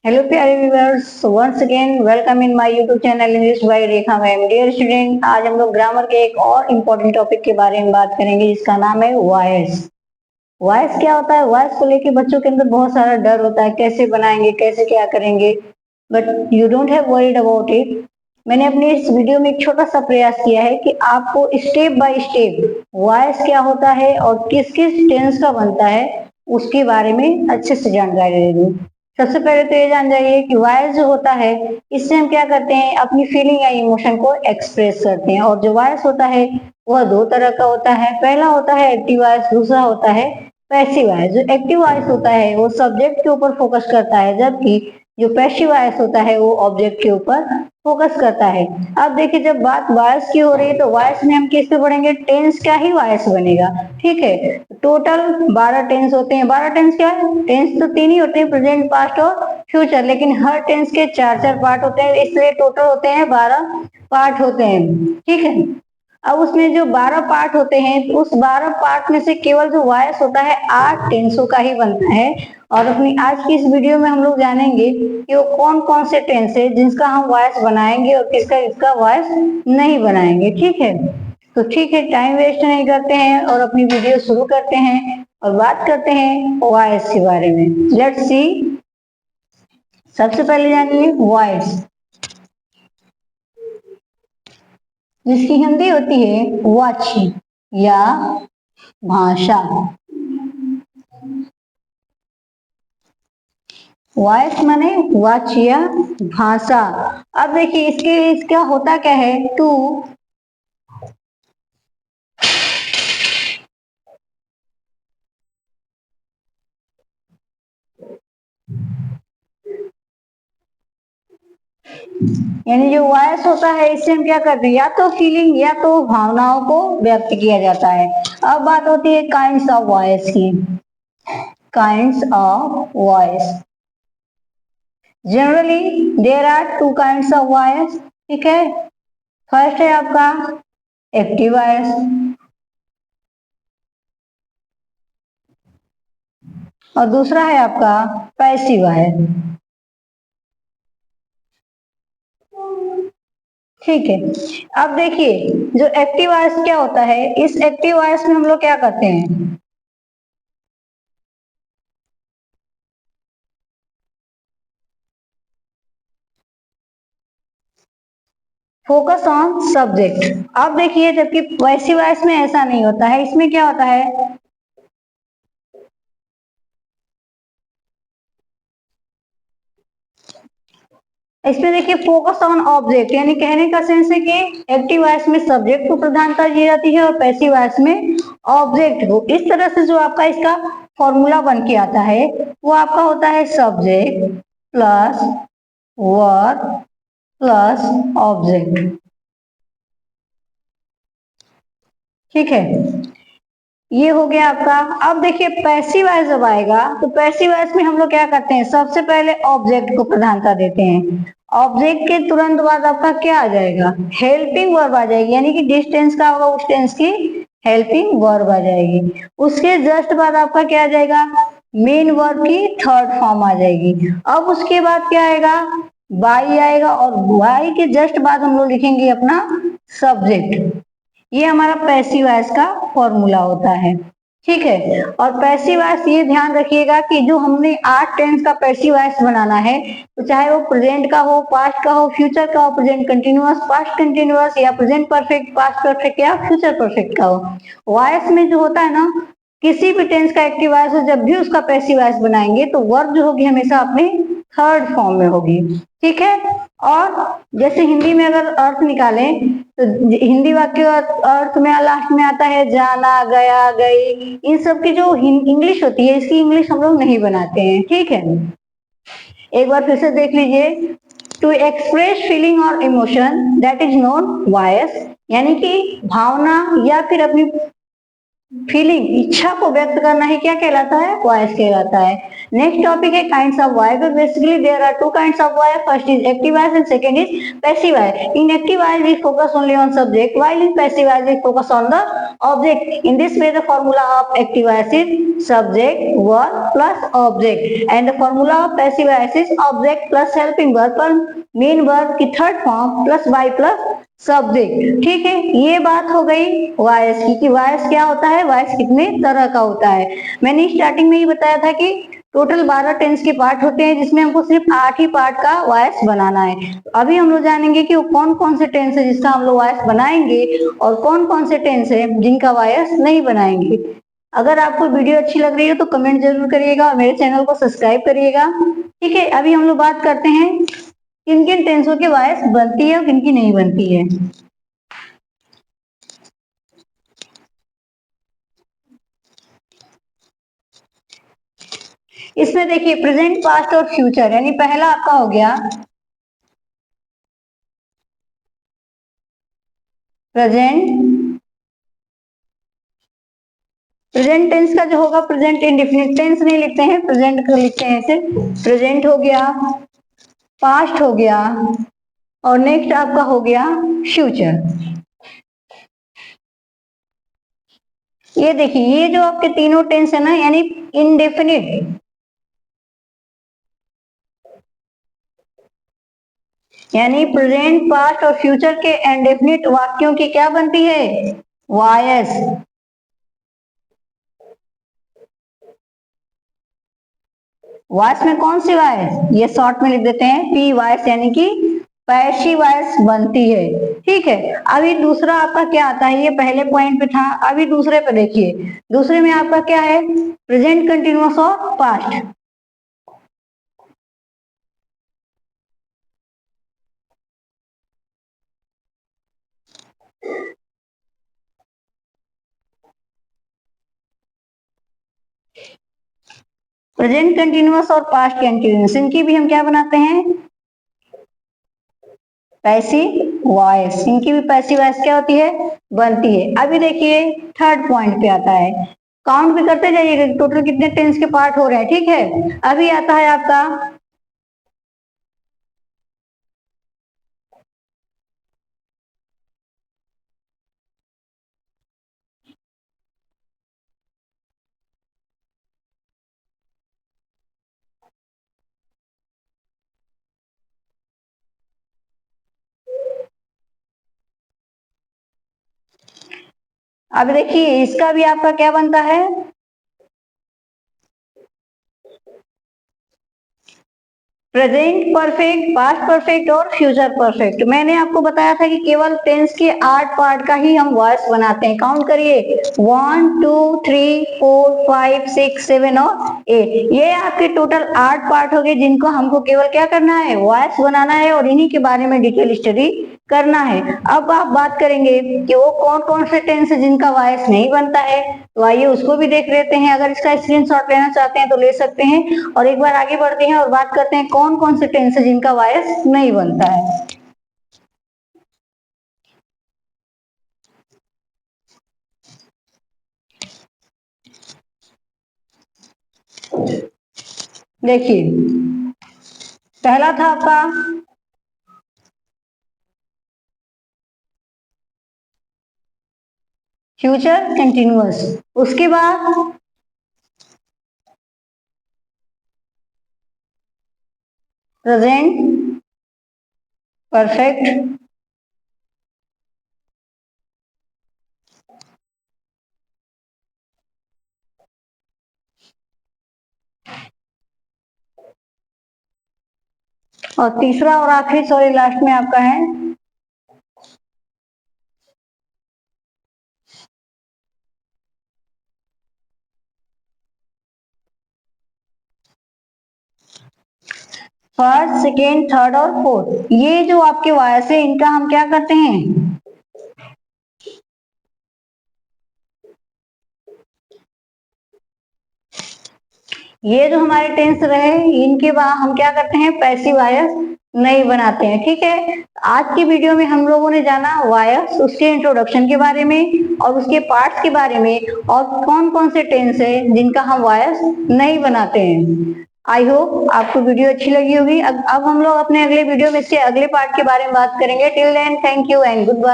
Hello प्यारे viewers, once again welcome in my YouTube channel English by Rekha ma'am. Dear student, आज हम लोग grammar के एक और इम्पोर्टेंट टॉपिक के बारे में बात करेंगे जिसका नाम है वॉइस। वॉइस क्या होता है? वॉइस को लेके बच्चों के अंदर बहुत सारा डर होता है, कैसे बनाएंगे, कैसे क्या करेंगे, but you don't have worried about it. मैंने अपनी इस वीडियो में एक छोटा सा प्रयास किया है कि आपको स्टेप बाय स्टेप वॉइस क्या होता है और किस किस टेंस का बनता है उसके बारे में अच्छे से जानकारी दे दूं। सबसे पहले तो ये जान जाइए कि वॉइस जो होता है, इससे हम क्या करते हैं, अपनी फीलिंग या इमोशन को एक्सप्रेस करते हैं। और जो वॉइस होता है वह दो तरह का होता है। पहला होता है एक्टिव वॉइस, दूसरा होता है पैसिव वॉइस। जो एक्टिव वॉइस होता है वो सब्जेक्ट के ऊपर फोकस करता है, जबकि जो पैसिव वॉइस होता है वो ऑब्जेक्ट के ऊपर फोकस करता है। अब देखिए, जब बात वॉइस की हो रही है तो वॉइस में हम किस पे पढ़ेंगे? टेंस का ही वॉइस बनेगा। ठीक है, टोटल 12 टेंस होते हैं। 12 टेंस क्या है? टेंस तो तीन ही होते हैं, प्रेजेंट, पास्ट और फ्यूचर, लेकिन हर टेंस के चार चार पार्ट होते हैं, इसलिए टोटल होते हैं 12 पार्ट होते हैं। ठीक है, अब उसमें जो 12 पार्ट होते हैं तो उस 12 पार्ट में से केवल जो वॉइस होता है 8 टेंसों का ही बनता है। और अपनी आज की इस वीडियो में हम लोग जानेंगे कि वो कौन कौन से टेंस है जिसका हम वॉइस बनाएंगे और किसका इसका वॉइस नहीं बनाएंगे। ठीक है, तो ठीक है, टाइम वेस्ट नहीं करते हैं और अपनी वीडियो शुरू करते हैं और बात करते हैं वॉइस के बारे में। Let's see. सबसे पहले जानिए वॉइस, जिसकी हिंदी होती है वाची या भाषा। वॉइस माने वाची या भाषा। अब देखिए इसका होता क्या है, टू यानी जो वॉइस होता है इससे हम क्या करते हैं, या तो फीलिंग या तो भावनाओं को व्यक्त किया जाता है। अब बात होती है काइंड्स ऑफ वॉइस की। Kinds of voice, generally there are two kinds of voice. ठीक है, फर्स्ट है आपका एक्टिव वॉइस और दूसरा है आपका पैसिव वॉइस। ठीक है, अब देखिए जो एक्टिव वॉइस क्या होता है, इस एक्टिव वॉइस में हम लोग क्या करते हैं, फोकस ऑन सब्जेक्ट। अब देखिए, जबकि पैसिव वॉइस में ऐसा नहीं होता है। इसमें क्या होता है, इसमें देखिए फोकस ऑन ऑब्जेक्ट, यानी कहने का सेंस है कि एक्टिव वॉइस में सब्जेक्ट को प्रधानता दी जाती है और पैसिव वॉइस में ऑब्जेक्ट को। इस तरह से जो आपका इसका फॉर्मूला बन के आता है वो आपका होता है subject plus verb plus object. ठीक है, ये हो गया आपका। अब देखिए पैसिव वॉइस जब आएगा तो पैसिव वॉइस में हम लोग क्या करते हैं, सबसे पहले ऑब्जेक्ट को प्रधानता देते हैं। ऑब्जेक्ट के तुरंत बाद आपका क्या आ जाएगा, हेल्पिंग वर्ब आ जाएगी, यानी कि जिस टेंस का होगा उस टेंस की हेल्पिंग वर्ब आ जाएगी। उसके जस्ट बाद आपका क्या आ जाएगा, मेन वर्ब की थर्ड फॉर्म आ जाएगी। अब उसके बाद क्या आएगा, बाई आएगा और बाई के जस्ट बाद हम लोग लिखेंगे अपना सब्जेक्ट। ये हमारा पैसिव वॉइस का फॉर्मूला होता है। ठीक है, और पैसिव वॉइस ये ध्यान रखिएगा कि जो हमने 8 टेंस का पैसिव वॉइस बनाना है, तो चाहे वो प्रेजेंट का हो, पास्ट का हो, फ्यूचर का हो, प्रेजेंट कंटिन्यूअस, पास्ट कंटिन्यूअस, या प्रेजेंट परफेक्ट, पास्ट परफेक्ट या फ्यूचर परफेक्ट का हो। वॉइस में जो होता है ना, किसी भी टेंस का एक्टिव वॉइस हो, जब भी उसका पैसिव वॉइस बनाएंगे तो वर्ब जो होगी हमेशा अपने थर्ड फॉर्म में होगी। ठीक है, और जैसे हिंदी में अगर अर्थ निकालें तो हिंदी वाक्य अर्थ में लास्ट में आता है जाना, गया, गई। इन सब की जो इंग्लिश होती है, इसकी इंग्लिश हम लोग नहीं बनाते हैं। ठीक है, एक बार फिर से देख लीजिए। टू एक्सप्रेस फीलिंग और emotion that is known voice, यानी कि भावना या फिर अपनी फीलिंग, इच्छा को व्यक्त करना ही क्या कहलाता है? वॉइस कहलाता है। नेक्स्ट टॉपिक है kinds of voice. Basically there are two kinds of voice, first is active voice and second is passive voice. In active voice we focus only on subject while in passive voice we focus on the object. In this way the formula of active voice is subject verb plus object and the formula of passive voice is object plus helping verb पर main verb की third form plus by plus subject. ठीक है, ये बात हो गई voice की कि वॉइस क्या होता है, वॉइस कितने तरह का होता है। मैंने स्टार्टिंग में ही बताया था कि टोटल 12 टेंस के पार्ट होते हैं जिसमें हमको सिर्फ 8 ही पार्ट का वॉइस बनाना है। अभी हम लोग जानेंगे कि वो कौन कौन से टेंस है जिसका हम लोग वॉइस बनाएंगे और कौन कौन से टेंस है जिनका वॉइस नहीं बनाएंगे। अगर आपको वीडियो अच्छी लग रही है तो कमेंट जरूर करिएगा और मेरे चैनल को सब्सक्राइब करिएगा। ठीक है, अभी हम लोग बात करते हैं किन किन टेंसों की वॉइस बनती है और किन की नहीं बनती है। इसमें देखिए प्रेजेंट पास्ट और फ्यूचर, यानी पहला आपका हो गया प्रेजेंट। प्रेजेंट टेंस का जो होगा, प्रेजेंट इंडेफिनिट टेंस नहीं लिखते हैं, प्रेजेंट को लिखते हैं सिर्फ। प्रेजेंट हो गया, पास्ट हो गया और नेक्स्ट आपका हो गया फ्यूचर। ये देखिए ये जो आपके तीनों टेंस है ना, यानी इंडेफिनिट, यानी प्रेजेंट पास्ट और फ्यूचर के इंडेफिनिट वाक्यों की क्या बनती है? वॉइस। वॉइस में कौन सी वॉइस? ये शॉर्ट में लिख देते हैं पी वॉइस, यानी कि पैसिव वॉइस बनती है। ठीक है, अभी दूसरा आपका क्या आता है, ये पहले पॉइंट पे था, अभी दूसरे पे देखिए। दूसरे में आपका क्या है? प्रेजेंट कंटिन्यूअस और पास्ट। प्रेजेंट कंटिन्यूअस और पास्ट कंटिन्यूअस, इनकी भी हम क्या बनाते हैं? Passive voice. इनकी भी पैसिव वॉइस क्या होती है? बनती है। अभी देखिए थर्ड पॉइंट पे आता है, काउंट भी करते जाइएगा टोटल कितने टेंस के पार्ट हो रहे हैं। ठीक है, अभी आता है आपका अब देखिए इसका भी आपका क्या बनता है? प्रेजेंट परफेक्ट, पास्ट परफेक्ट और फ्यूचर परफेक्ट। मैंने आपको बताया था कि केवल टेंस के 8 पार्ट का ही हम वॉइस बनाते हैं। काउंट करिए 1 2 3 4 5 6 7 और 8। ये आपके टोटल 8 पार्ट हो गए जिनको हमको केवल क्या करना है? वॉइस बनाना है और इन्हीं के बारे में डिटेल स्टडी करना है। अब आप बात करेंगे कि वो कौन कौन से टेंस है जिनका वॉइस नहीं बनता है, तो आइए उसको भी देख लेते हैं। अगर इसका स्क्रीनशॉट लेना चाहते हैं तो ले सकते हैं और एक बार आगे बढ़ते हैं और बात करते हैं कौन कौन से टेंस है जिनका वॉइस नहीं बनता है। देखिए पहला था आपका फ्यूचर कंटिन्यूअस, उसके बाद प्रेजेंट परफेक्ट, और तीसरा और आखिरी सॉरी लास्ट में आपका है फर्स्ट सेकेंड थर्ड और फोर्थ। ये जो आपके वॉइस है इनका हम क्या करते हैं? ये जो हमारे टेंस रहे इनके बाद हम क्या करते हैं? पैसिव वॉइस नहीं बनाते हैं। ठीक है, आज की वीडियो में हम लोगों ने जाना वायर्स, उसके इंट्रोडक्शन के बारे में और उसके पार्ट्स के बारे में, और कौन कौन से टेंस है जिनका हम वायर्स नहीं बनाते हैं। आई होप आपको वीडियो अच्छी लगी होगी। अब हम लोग अपने अगले वीडियो में इसके अगले पार्ट के बारे में बात करेंगे। Till then thank you and good bye.